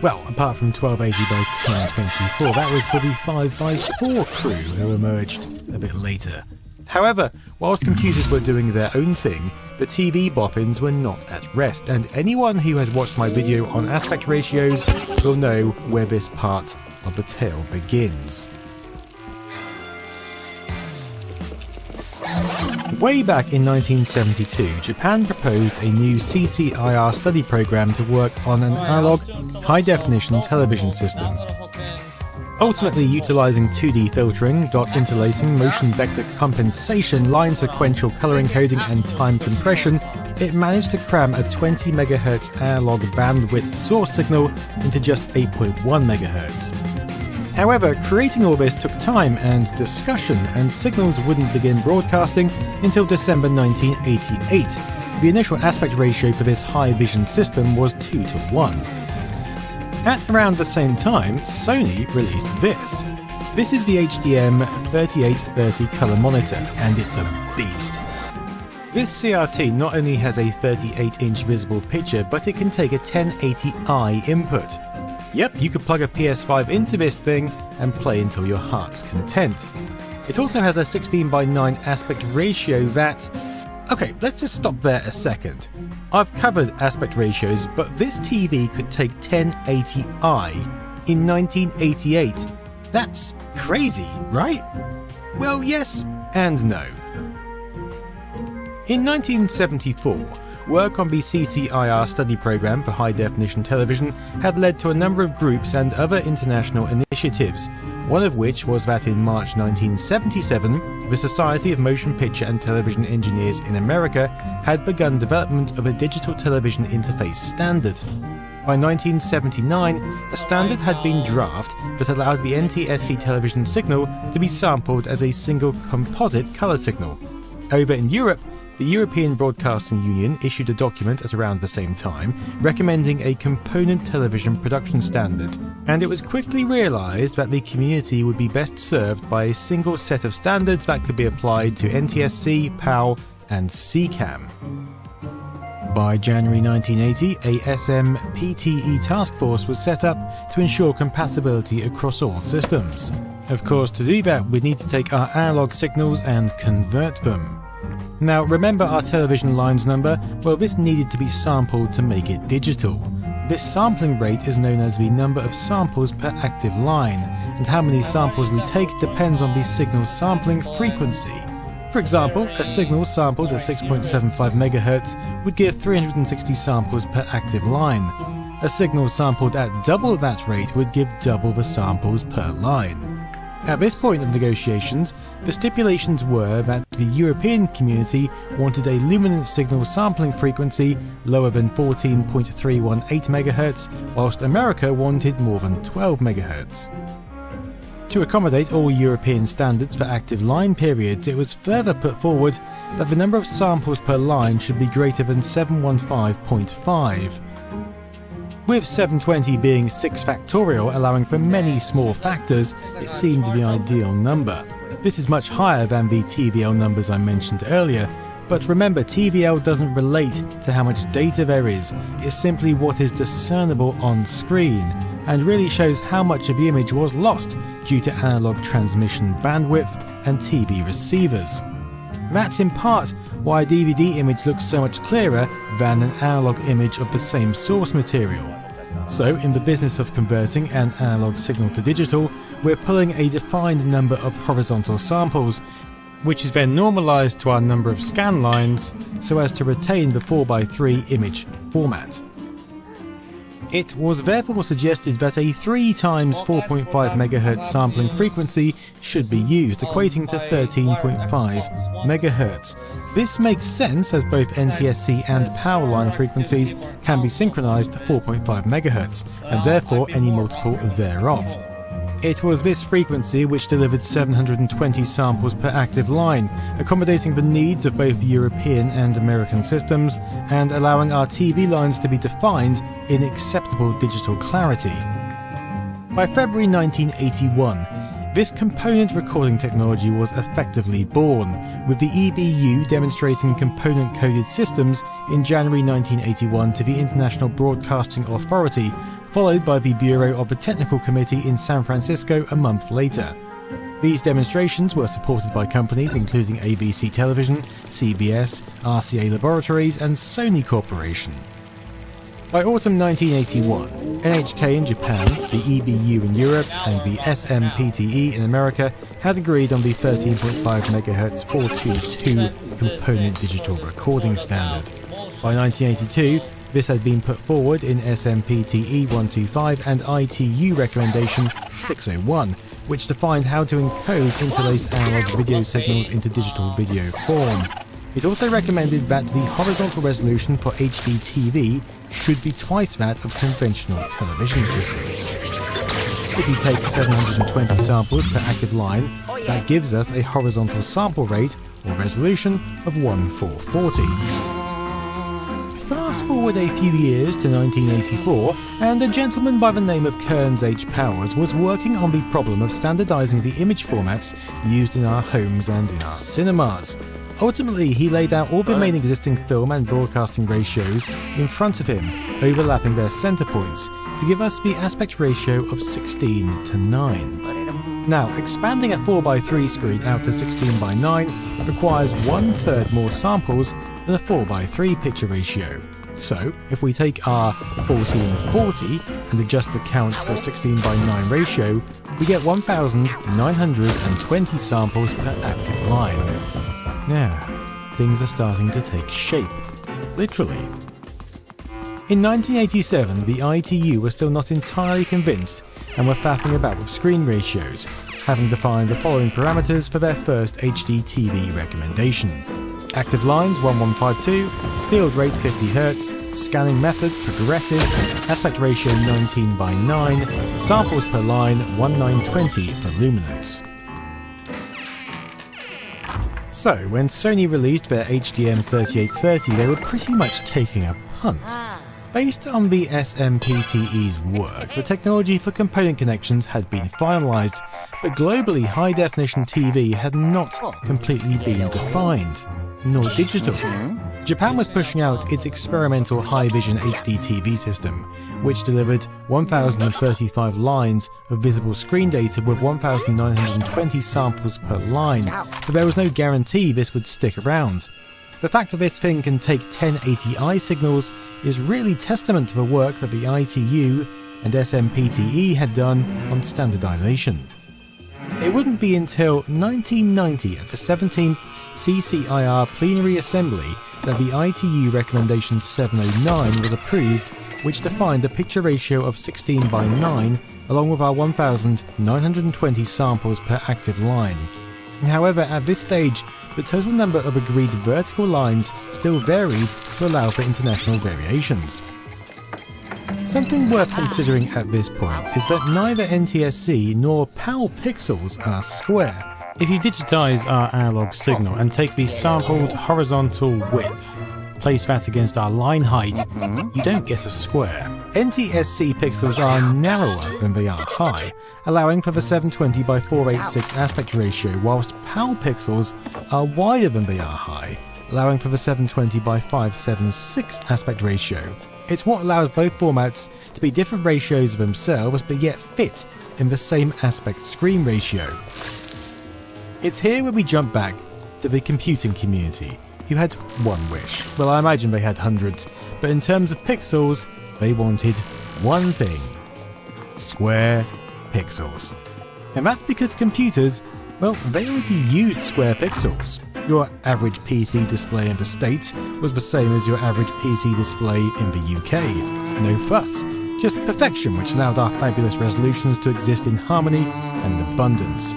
Well, apart from 1280 by 1024, that was for the 5x4 crew who emerged a bit later. However, whilst computers were doing their own thing, the TV boffins were not at rest, and anyone who has watched my video on aspect ratios will know where this part of the tale begins. Way back in 1972, Japan proposed a new CCIR study program to work on an analog, high-definition television system. Ultimately utilizing 2D filtering, dot interlacing, motion vector compensation, line sequential color encoding and time compression, it managed to cram a 20 MHz analog bandwidth source signal into just 8.1 MHz. However, creating all this took time and discussion, and signals wouldn't begin broadcasting until December 1988. The initial aspect ratio for this high vision system was 2:1. At around the same time, Sony released this. This is the HDM 3830 color monitor, and it's a beast. This CRT not only has a 38-inch visible picture, but it can take a 1080i input. Yep, you could plug a PS5 into this thing and play until your heart's content. It also has a 16:9 aspect ratio that... Okay, let's just stop there a second. I've covered aspect ratios, but this TV could take 1080i in 1988. That's crazy, right? Well, yes and no. In 1974, work on the CCIR study program for high-definition television had led to a number of groups and other international initiatives, one of which was that in March 1977, the Society of Motion Picture and Television Engineers in America had begun development of a digital television interface standard. By 1979, a standard had been drafted that allowed the NTSC television signal to be sampled as a single composite color signal. Over in Europe, the European Broadcasting Union issued a document at around the same time recommending a component television production standard, and it was quickly realised that the community would be best served by a single set of standards that could be applied to NTSC, PAL and CCAM. By January 1980, a SMPTE task force was set up to ensure compatibility across all systems. Of course, to do that, we need to take our analog signals and convert them. Now, remember our television lines number? Well, this needed to be sampled to make it digital. This sampling rate is known as the number of samples per active line, and how many samples we take depends on the signal's sampling frequency. For example, a signal sampled at 6.75 MHz would give 360 samples per active line. A signal sampled at double that rate would give double the samples per line. At this point of negotiations, the stipulations were that the European community wanted a luminance signal sampling frequency lower than 14.318 MHz, whilst America wanted more than 12 MHz. To accommodate all European standards for active line periods, it was further put forward that the number of samples per line should be greater than 715.5. With 720 being 6 factorial, allowing for many small factors, it seemed the ideal number. This is much higher than the TVL numbers I mentioned earlier, but remember, TVL doesn't relate to how much data there is, it's simply what is discernible on screen, and really shows how much of the image was lost due to analog transmission bandwidth and TV receivers. That's in part why a DVD image looks so much clearer than an analog image of the same source material. So, in the business of converting an analog signal to digital, we're pulling a defined number of horizontal samples, which is then normalized to our number of scan lines so as to retain the 4:3 image format. It was therefore suggested that a 3 times 4.5 MHz sampling frequency should be used, equating to 13.5 MHz. This makes sense as both NTSC and power line frequencies can be synchronized to 4.5 MHz, and therefore any multiple thereof. It was this frequency which delivered 720 samples per active line, accommodating the needs of both European and American systems, and allowing our TV lines to be defined in acceptable digital clarity. By February 1981, this component recording technology was effectively born, with the EBU demonstrating component-coded systems in January 1981 to the International Broadcasting Authority, followed by the Bureau of the Technical Committee in San Francisco a month later. These demonstrations were supported by companies including ABC Television, CBS, RCA Laboratories and Sony Corporation. By autumn 1981, NHK in Japan, the EBU in Europe and the SMPTE in America had agreed on the 13.5 MHz 422 component digital recording standard. By 1982, this had been put forward in SMPTE 125 and ITU Recommendation 601, which defined how to encode interlaced analog video signals into digital video form. It also recommended that the horizontal resolution for HD TV should be twice that of conventional television systems. If you take 720 samples per active line, that gives us a horizontal sample rate, or resolution, of 1/440. Fast forward a few years to 1984, and a gentleman by the name of Kearns H. Powers was working on the problem of standardizing the image formats used in our homes and in our cinemas. Ultimately, he laid out all the main existing film and broadcasting ratios in front of him, overlapping their center points, to give us the aspect ratio of 16:9. Now, expanding a 4:3 screen out to 16:9 requires 1/3 more samples than a 4:3 picture ratio. So, if we take our 1440 and adjust the count for 16:9 ratio, we get 1,920 samples per active line. Now, things are starting to take shape, literally. In 1987, the ITU was still not entirely convinced and were faffing about with screen ratios, having defined the following parameters for their first HD TV recommendation. Active lines 1152, field rate 50 Hz, scanning method progressive, aspect ratio 19:9, samples per line 1920 for luminance. So, when Sony released their HDM 3830, they were pretty much taking a punt. Based on the SMPTE's work, the technology for component connections had been finalised, but globally high-definition TV had not completely been defined, nor digital. Japan was pushing out its experimental high-vision HD TV system, which delivered 1,035 lines of visible screen data with 1,920 samples per line, but there was no guarantee this would stick around. The fact that this thing can take 1080i signals is really testament to the work that the ITU and SMPTE had done on standardization. It wouldn't be until 1990 at the 17th CCIR Plenary Assembly that the ITU Recommendation 709 was approved, which defined a picture ratio of 16:9 along with our 1,920 samples per active line. However, at this stage, the total number of agreed vertical lines still varied to allow for international variations. Something worth considering at this point is that neither NTSC nor PAL pixels are square. If you digitize our analog signal and take the sampled horizontal width, place that against our line height, you don't get a square. NTSC pixels are narrower than they are high, allowing for the 720x486 aspect ratio, whilst PAL pixels are wider than they are high, allowing for the 720x576 aspect ratio. It's what allows both formats to be different ratios of themselves but yet fit in the same aspect screen ratio. It's here where we jump back to the computing community, who had one wish. Well, I imagine they had hundreds, but in terms of pixels, they wanted one thing: square pixels. And that's because computers, well, they already used square pixels. Your average PC display in the States was the same as your average PC display in the UK. No fuss, just perfection, which allowed our fabulous resolutions to exist in harmony and abundance.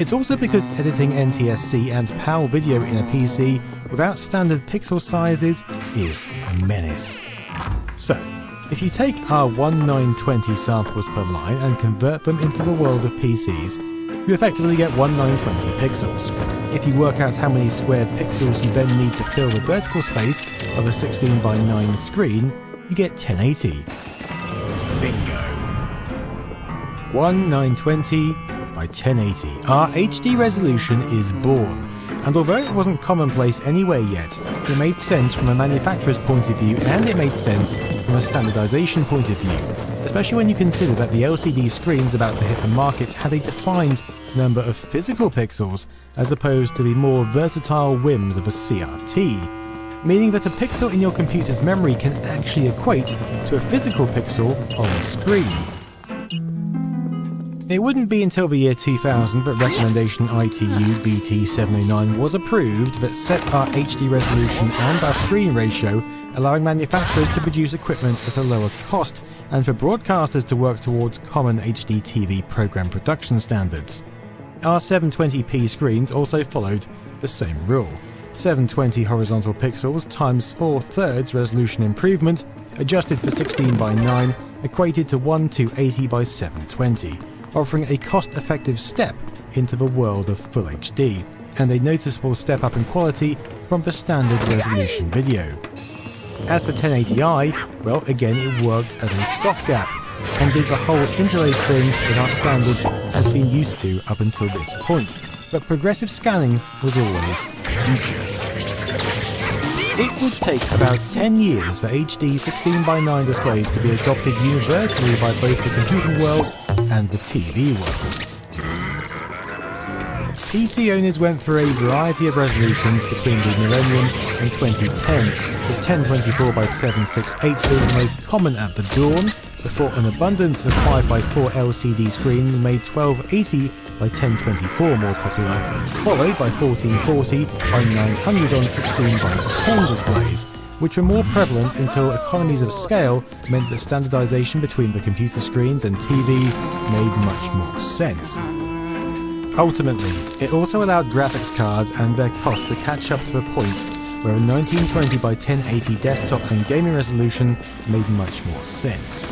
It's also because editing NTSC and PAL video in a PC without standard pixel sizes is a menace. So, if you take our 1920 samples per line and convert them into the world of PCs, you effectively get 1920 pixels. If you work out how many square pixels you then need to fill the vertical space of a 16:9 screen, you get 1080. Bingo! 1920 by 1080. Our HD resolution is born, and although it wasn't commonplace anywhere yet, it made sense from a manufacturer's point of view, and it made sense from a standardization point of view, especially when you consider that the LCD screens about to hit the market had a defined number of physical pixels as opposed to the more versatile whims of a CRT, meaning that a pixel in your computer's memory can actually equate to a physical pixel on the screen. It wouldn't be until the year 2000 that Recommendation ITU BT709 was approved that set our HD resolution and our screen ratio, allowing manufacturers to produce equipment at a lower cost and for broadcasters to work towards common HD TV program production standards. Our 720p screens also followed the same rule. 720 horizontal pixels times 4/3 resolution improvement, adjusted for 16:9, equated to 1280x720. Offering a cost-effective step into the world of Full HD, and a noticeable step up in quality from the standard resolution video. As for 1080i, well, again it worked as a stopgap, and did the whole interlace thing that our standard has been used to up until this point, but progressive scanning was always the future. It would take about 10 years for HD 16:9 displays to be adopted universally by both the computing world and the TV world. PC owners went through a variety of resolutions between the millennium and 2010, with 1024x768 being the most common at the dawn, before an abundance of 5x4 LCD screens made 1280x1024 more popular, followed by 1440x900 on 16:10 displays, which were more prevalent until economies of scale meant that standardization between the computer screens and TVs made much more sense. Ultimately, it also allowed graphics cards and their cost to catch up to the point where a 1920x1080 desktop and gaming resolution made much more sense.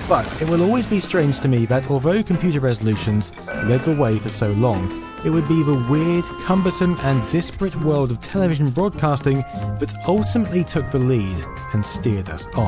But it will always be strange to me that although computer resolutions led the way for so long, it would be the weird, cumbersome and disparate world of television broadcasting that ultimately took the lead and steered us on.